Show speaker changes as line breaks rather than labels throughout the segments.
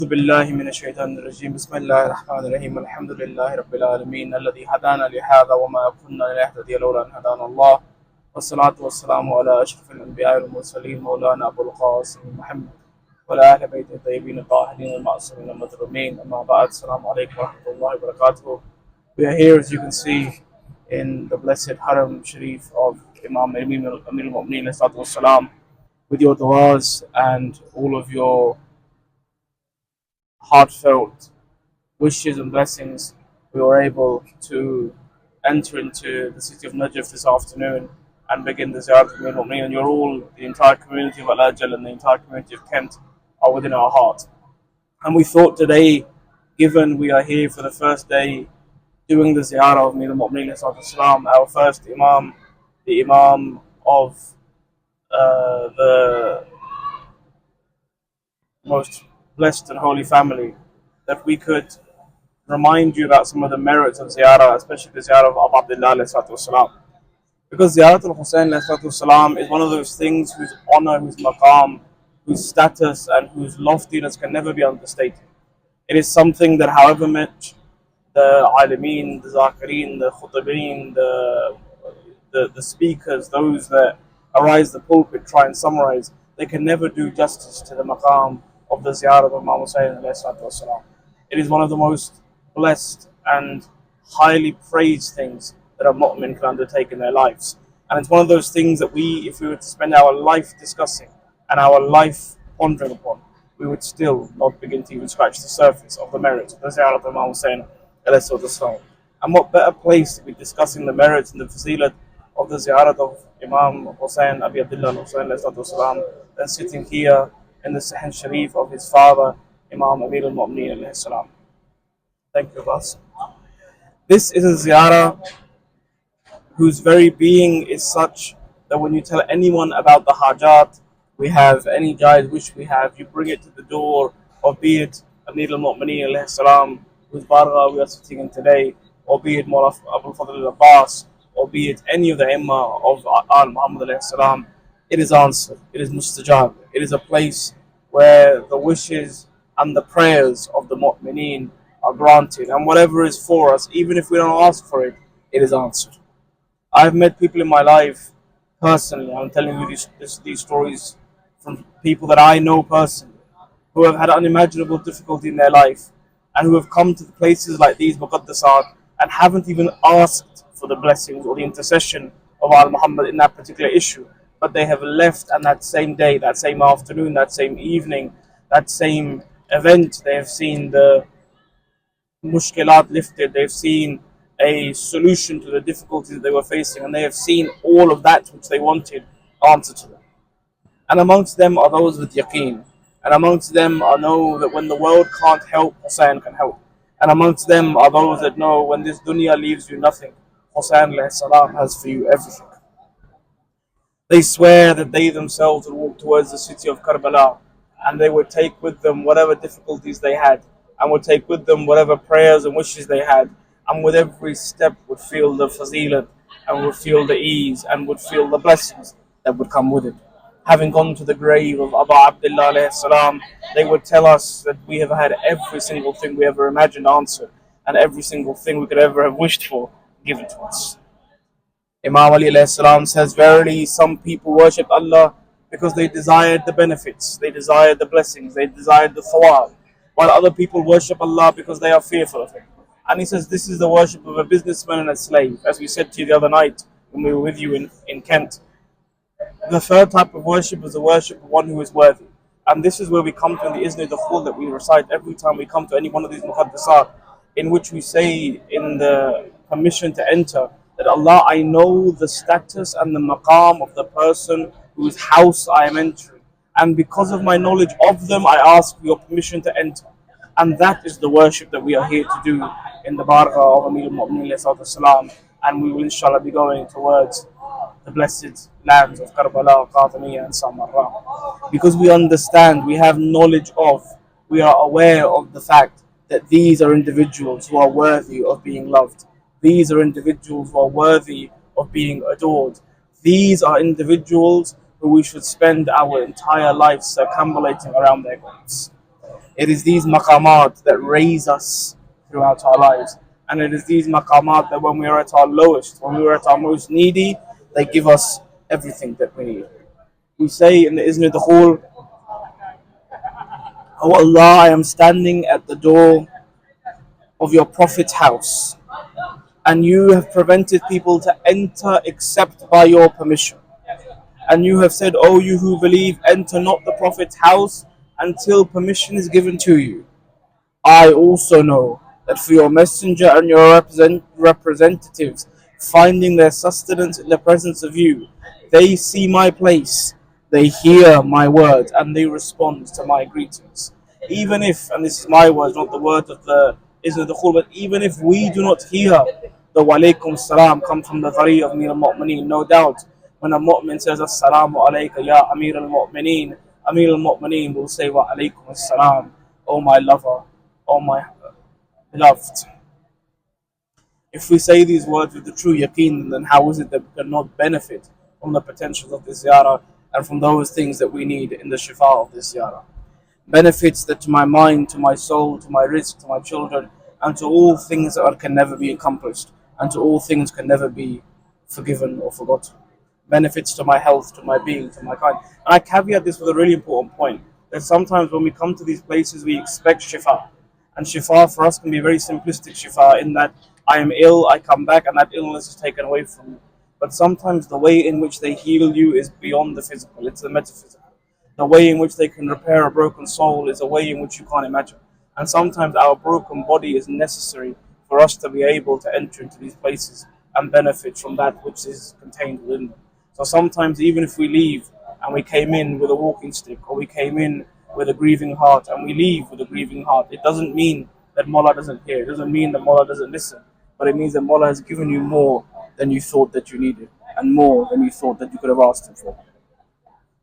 أعوذ بالله من الشيطان الرجيم بسم الله الرحمن الرحيم الحمد لله رب العالمين الذي هدانا لهذا وما كنا لنهتدي لولا أن هدانا الله والصلاة والسلام على أشرف الأنبياء والمرسلين مولانا أبو القاسم محمد وعلى أهل بيت الطيبين الطاهرين المعصومين المظلومين أما بعد السلام عليكم ورحمة الله وبركاته. We are here, as you can see, in the blessed Haram Sharif of Imam Amir al-Mu'mineen with your du'as and all of your heartfelt wishes and blessings. We were able to enter into the city of Najaf this afternoon and begin the Ziyarah of Amir al-Mu'mineen. And you're all, the entire community of Ajal and the entire community of Kent are within our heart. And we thought today, given we are here for the first day doing the Ziyarah of Amir al-Mu'mineen, our first Imam, the Imam of the most blessed and holy family, that we could remind you about some of the merits of Ziyarah, especially the Ziyarah of Abdillah. Because Ziyarah al-Hussain is one of those things whose honor, whose maqam, whose status, and whose loftiness can never be understated. It is something that, however much the alimeen, the zakireen, the khutabeen, the speakers, those that arise the pulpit, try and summarize, they can never do justice to the maqam of the Ziyarah of Imam Hussain. It is one of the most blessed and highly praised things that a mu'min can undertake in their lives. And it's one of those things that if we were to spend our life discussing and our life pondering upon, we would still not begin to even scratch the surface of the merits of the Ziyarah of Imam Hussain. And what better place to be discussing the merits and the fazilat of the Ziyarah of Imam Hussain, Abdillah al-Hussain than sitting here in the Sahih Sharif of his father, Imam Amir al-Mu'mineen. Thank you, Hasan. This is a Ziyarah whose very being is such that when you tell anyone about the hajat we have, any jais wish we have, you bring it to the door of, be it Amir al-Mu'mineen whose bargha we are sitting in today, or be it Mawla Abul Fadl al-Abbas, or be it any of the Imam of al-Muhammad, it is answered, it is mustajab. It is a place where the wishes and the prayers of the mu'mineen are granted, and whatever is for us, even if we don't ask for it, it is answered. I've met people in my life personally, I'm telling you these stories from people that I know personally, who have had unimaginable difficulty in their life, and who have come to places like these Muqaddasat and haven't even asked for the blessings or the intercession of Al-Muhammad in that particular issue, but they have left, and that same day, that same afternoon, that same evening, that same event, they have seen the mushkilat lifted, they've seen a solution to the difficulties they were facing, and they have seen all of that which they wanted answered to them. And amongst them are those with yaqeen, and amongst them are know that when the world can't help, Hussain can help. And amongst them are those that know when this dunya leaves you nothing, Hussain has for you everything. They swear that they themselves would walk towards the city of Karbala, and they would take with them whatever difficulties they had, and would take with them whatever prayers and wishes they had, and with every step would feel the fazilat, and would feel the ease, and would feel the blessings that would come with it. Having gone to the grave of Abu Abdullah, they would tell us that we have had every single thing we ever imagined answered, and every single thing we could ever have wished for given to us. Imam Ali says, verily some people worship Allah because they desired the benefits, they desired the blessings, they desired the thawab, while other people worship Allah because they are fearful of Him. And he says this is the worship of a businessman and a slave. As we said to you the other night when we were with you in Kent, the third type of worship is the worship of one who is worthy. And this is where we come to in the Izni Dukhul that we recite every time we come to any one of these Muqaddasat, in which we say in the permission to enter that Allah, I know the status and the maqam of the person whose house I am entering, and because of my knowledge of them I ask for your permission to enter. And that is the worship that we are here to do in the barqa of Amir al-Mu'mineen, and we will inshallah be going towards the blessed lands of Karbala, Qatamiyya and Samarra, because we understand, we have knowledge of, we are aware of the fact that these are individuals who are worthy of being loved. These are individuals who are worthy of being adored. These are individuals who we should spend our entire life circumambulating around their graves. It is these maqamat that raise us throughout our lives. And it is these maqamat that when we are at our lowest, when we are at our most needy, they give us everything that we need. We say in the Izn al-Dukhul, "Oh Allah, I am standing at the door of your Prophet's house, and you have prevented people to enter except by your permission. And you have said, O you who believe, enter not the Prophet's house until permission is given to you. I also know that for your messenger and your representatives, finding their sustenance in the presence of you, they see my place, they hear my words, and they respond to my greetings. Even if, and this is my words, not the words of the Izn al-Dukhul, but even if we do not hear the Walaikum Salam come from the Dhari of Amir al-Mu'mineen, no doubt, when a Mu'min says Assalamu alayka ya Amir al-Mu'mineen, Amir al-Mu'mineen will say Wa alaykum as-salam, O my lover, O my beloved. If we say these words with the true yaqeen, then how is it that we cannot benefit from the potentials of this ziyarah and from those things that we need in the shifa of this ziyarah? Benefits that to my mind, to my soul, to my rizq, to my children, and to all things that can never be accomplished, and to all things can never be forgiven or forgotten. Benefits to my health, to my being, to my kind. And I caveat this with a really important point, that sometimes when we come to these places, we expect shifa. And shifa for us can be very simplistic shifa, in that I am ill, I come back, and that illness is taken away from me. But sometimes the way in which they heal you is beyond the physical, it's the metaphysical. The way in which they can repair a broken soul is a way in which you can't imagine. And sometimes our broken body is necessary for us to be able to enter into these places and benefit from that which is contained within them. So sometimes even if we leave and we came in with a walking stick, or we came in with a grieving heart and we leave with a grieving heart, it doesn't mean that Mullah doesn't hear, it doesn't mean that Mullah doesn't listen, but it means that Mullah has given you more than you thought that you needed, and more than you thought that you could have asked him for.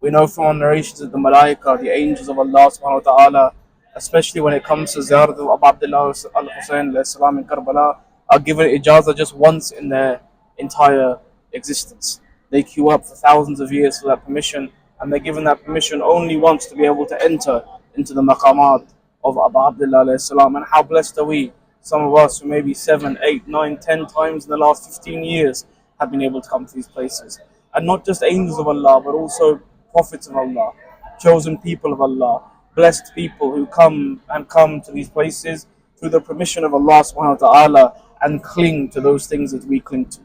We know from our narrations that the Malaika, the angels of Allah subhanahu wa ta'ala, especially when it comes to Ziyarah of Abdillah al-Hussain in Karbala, are given ijazah just once in their entire existence. They queue up for thousands of years for that permission, and they're given that permission only once to be able to enter into the maqamat of Abdillah. And how blessed are we, some of us who maybe 7, 8, 9, 10 times in the last 15 years have been able to come to these places. And not just angels of Allah, but also prophets of Allah, chosen people of Allah, blessed people who come to these places through the permission of Allah subhanahu wa ta'ala, and cling to those things that we cling to.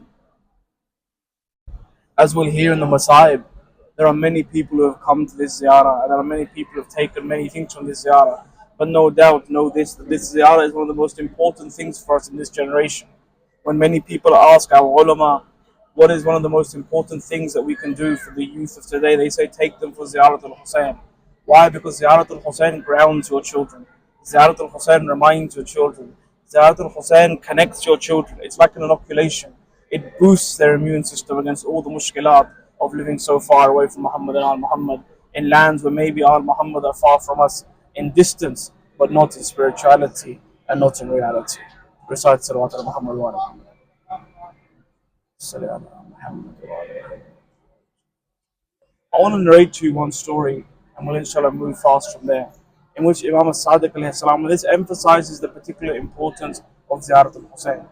As we'll hear in the Masa'ib, there are many people who have come to this ziyarah, and there are many people who have taken many things from this ziyarah. But no doubt, know this, that this ziyarah is one of the most important things for us in this generation. When many people ask our ulama, what is one of the most important things that we can do for the youth of today, they say take them for Ziyarah al-Hussain. Why? Because Ziyarah al-Hussain grounds your children. Ziyarah al-Hussain reminds your children. Ziyarah al-Hussain connects your children. It's like an inoculation. It boosts their immune system against all the mushkilat of living so far away from Muhammad and al-Muhammad, in lands where maybe al-Muhammad are far from us in distance, but not in spirituality and not in reality. Recite Salawat al-Muhammad wa ala I want to narrate to you one story, and we'll inshallah move fast from there, in which Imam al-Sadiq alayhi salam, this emphasizes the particular importance of Ziyarah al-Hussain.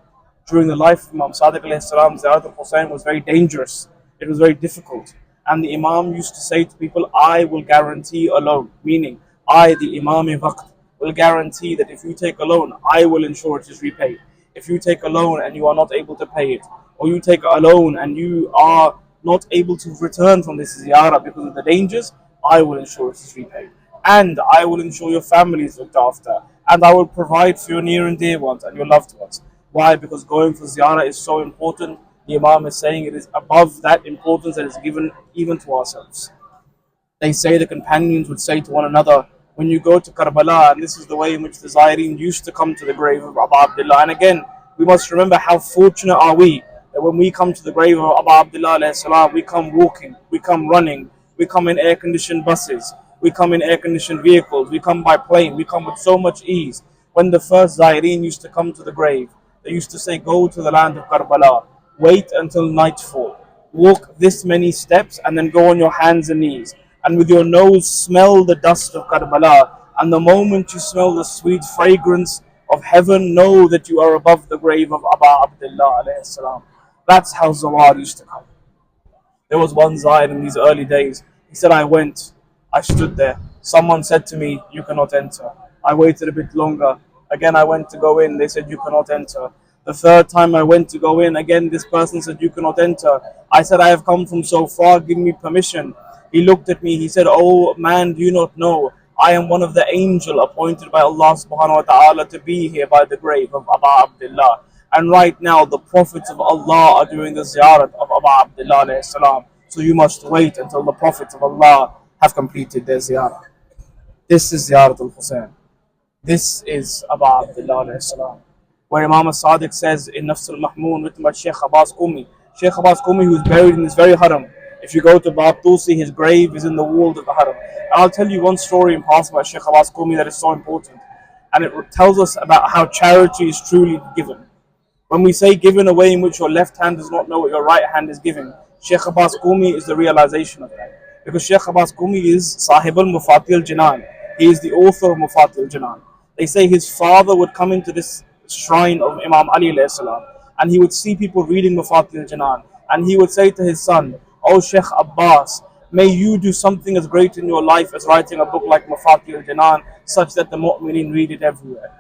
During the life of Imam Sadiq alayhi salam, Ziyarah al-Hussain was very dangerous, it was very difficult, and the Imam used to say to people, I will guarantee a loan, meaning I, the Imam-e-Waqt, will guarantee that if you take a loan, I will ensure it is repaid. If you take a loan and you are not able to pay it, or you take a loan and you are not able to return from this ziyarah because of the dangers, I will ensure it is repaid. And I will ensure your family is looked after. And I will provide for your near and dear ones and your loved ones. Why? Because going for ziyarah is so important. The Imam is saying it is above that importance that is given even to ourselves. They say the companions would say to one another, when you go to Karbala, and this is the way in which the Zairin used to come to the grave of Abu Abdillah. And again, we must remember how fortunate are we that when we come to the grave of Abu Abdillah alayhi salam, we come walking, we come running, we come in air-conditioned buses, we come in air-conditioned vehicles, we come by plane, we come with so much ease. When the first Zairin used to come to the grave, they used to say, go to the land of Karbala, wait until nightfall, walk this many steps, and then go on your hands and knees. And with your nose, smell the dust of Karbala, And the moment you smell the sweet fragrance of heaven, know that you are above the grave of Abdullah alayhi salam. That's how Zawar used to come. There was one Zaid in these early days. He said, I went, I stood there. Someone said to me, you cannot enter. I waited a bit longer. Again, I went to go in. They said, you cannot enter. The third time I went to go in, again, this person said, you cannot enter. I said, I have come from so far, give me permission. He looked at me, he said, oh man, do you not know? I am one of the angel appointed by Allah subhanahu wa ta'ala to be here by the grave of Aba Abdullah. And right now, the prophets of Allah are doing the Ziyarah of Aba Abdullah alayhi salam. So you must wait until the prophets of Allah have completed their Ziyarah. This is Ziyarah al-Hussain. This is Aba Abdullah alayhi salam. Where Imam al-Sadiq says in Nafs al-Mahmoon written by Sheikh Abbas Qumi. Sheikh Abbas Qumi, who is buried in this very haram. If you go to Bab Tusi, his grave is in the wall of the haram. And I'll tell you one story in passing about Sheikh Abbas Qumi that is so important. And it tells us about how charity is truly given. When we say given away in which your left hand does not know what your right hand is giving, Sheikh Abbas Qumi is the realization of that. Because Sheikh Abbas Qumi is Sahib al-Mufati al-Jinan. He is the author of Mufati al-Jinan. They say his father would come into this shrine of Imam Ali alayhi salam, and he would see people reading Mufati al-Jinan. And he would say to his son, "Oh Sheikh Abbas, may you do something as great in your life as writing a book like Mufati al-Jinan, such that the mu'mineen read it everywhere."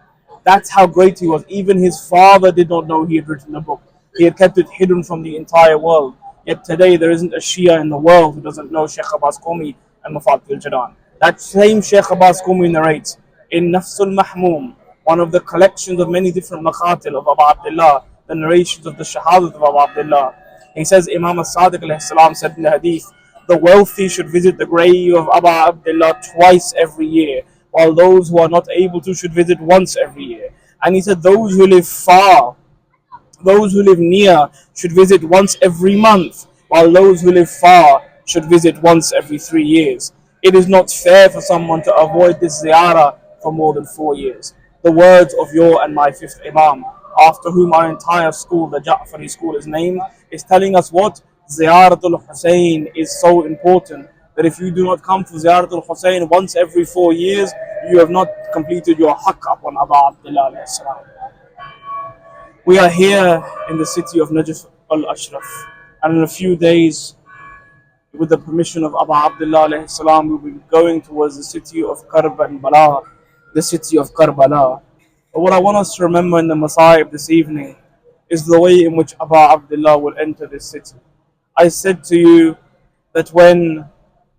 That's how great he was. Even his father did not know he had written a book. He had kept it hidden from the entire world. Yet today there isn't a Shia in the world who doesn't know Sheikh Abbas Qumi and Mufati al-Jinan. That same Sheikh Abbas Qumi narrates in Nafsul Mahmoom, one of the collections of many different maqatil of Abu Abdullah, the narrations of the Shahadat of Abu Abdullah. He says Imam al-Sadiq alayhi salam said in the hadith, the wealthy should visit the grave of Abu Abdullah twice every year, while those who are not able to should visit once every year. And he said those who live far, those who live near should visit once every month, while those who live far should visit once every 3 years. It is not fair for someone to avoid this ziyarah for more than 4 years. The words of your and my fifth Imam, after whom our entire school, the Ja'fari school, is named, is telling us what? Ziyarah al-Hussain is so important that if you do not come for Ziyarah al-Hussain once every 4 years, you have not completed your haqq upon Abu Abdullah alayhi salam. We are here in the city of Najaf al-Ashraf, and in a few days, with the permission of Abu Abdullah alayhi salam, we will be going towards the city of Karbala, the city of Karbala. But what I want us to remember in the Masa'ib this evening is the way in which Abu Abdullah will enter this city. I said to you that when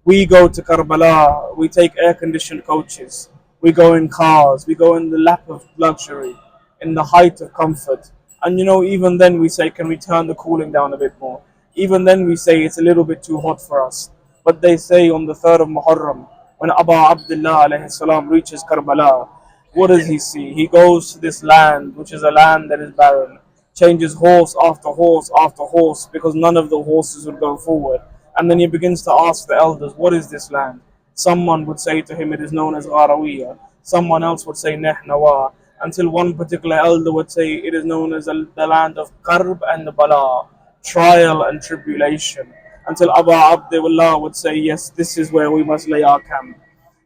we go to Karbala, we take air-conditioned coaches, we go in cars, we go in the lap of luxury, in the height of comfort. And even then we say, can we turn the cooling down a bit more? Even then we say it's a little bit too hot for us. But they say on the 3rd of Muharram, when Abu Abdullah alayhi salam reaches Karbala, what does he see? He goes to this land, which is a land that is barren, changes horse after horse after horse, because none of the horses would go forward. And then he begins to ask the elders, what is this land? Someone would say to him, it is known as Gharawiya. Someone else would say Nehnawa. Until one particular elder would say, it is known as the land of Karb and Bala, trial and tribulation. Until Abu Abdullah would say, yes, this is where we must lay our camp.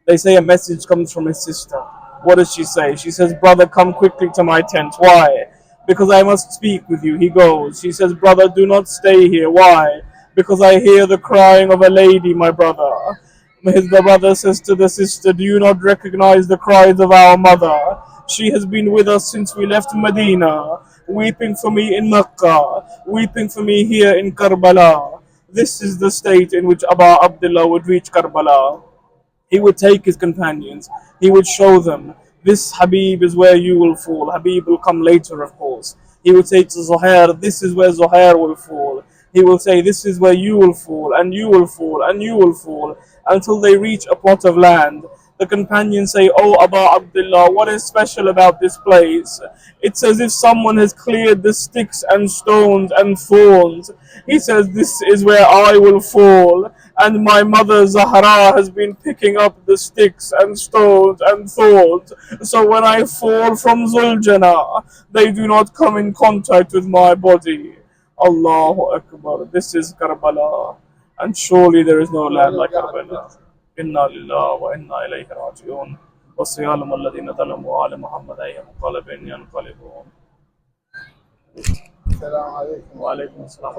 They say a message comes from his sister. What does she say? She says, brother, come quickly to my tent. Why? Because I must speak with you. He goes. She says, brother, do not stay here. Why? Because I hear the crying of a lady, my brother. The brother says to the sister, do you not recognize the cries of our mother? She has been with us since we left Medina, weeping for me in Makkah, weeping for me here in Karbala. This is the state in which Abu Abdullah would reach Karbala. He would take his companions, he would show them, this Habib is where you will fall. Habib will come later, of course. He would say to Zuhair, this is where Zuhair will fall. He will say, this is where you will fall, and you will fall, and you will fall, until they reach a plot of land. The companions say, oh Abu Abdullah, what is special about this place? It's as if someone has cleared the sticks and stones and thorns. He says, this is where I will fall. And my mother Zahra has been picking up the sticks and stones and thorns. So when I fall from Zuljana, they do not come in contact with my body. Allahu Akbar. This is Karbala. And surely there is no land like Karbala. Inna lillah wa inna ilayhi raji'un. وسيعلم الذين ظلموا على محمد أي منقلب ينقلبون.
السلام عليكم.
وعليكم السلام.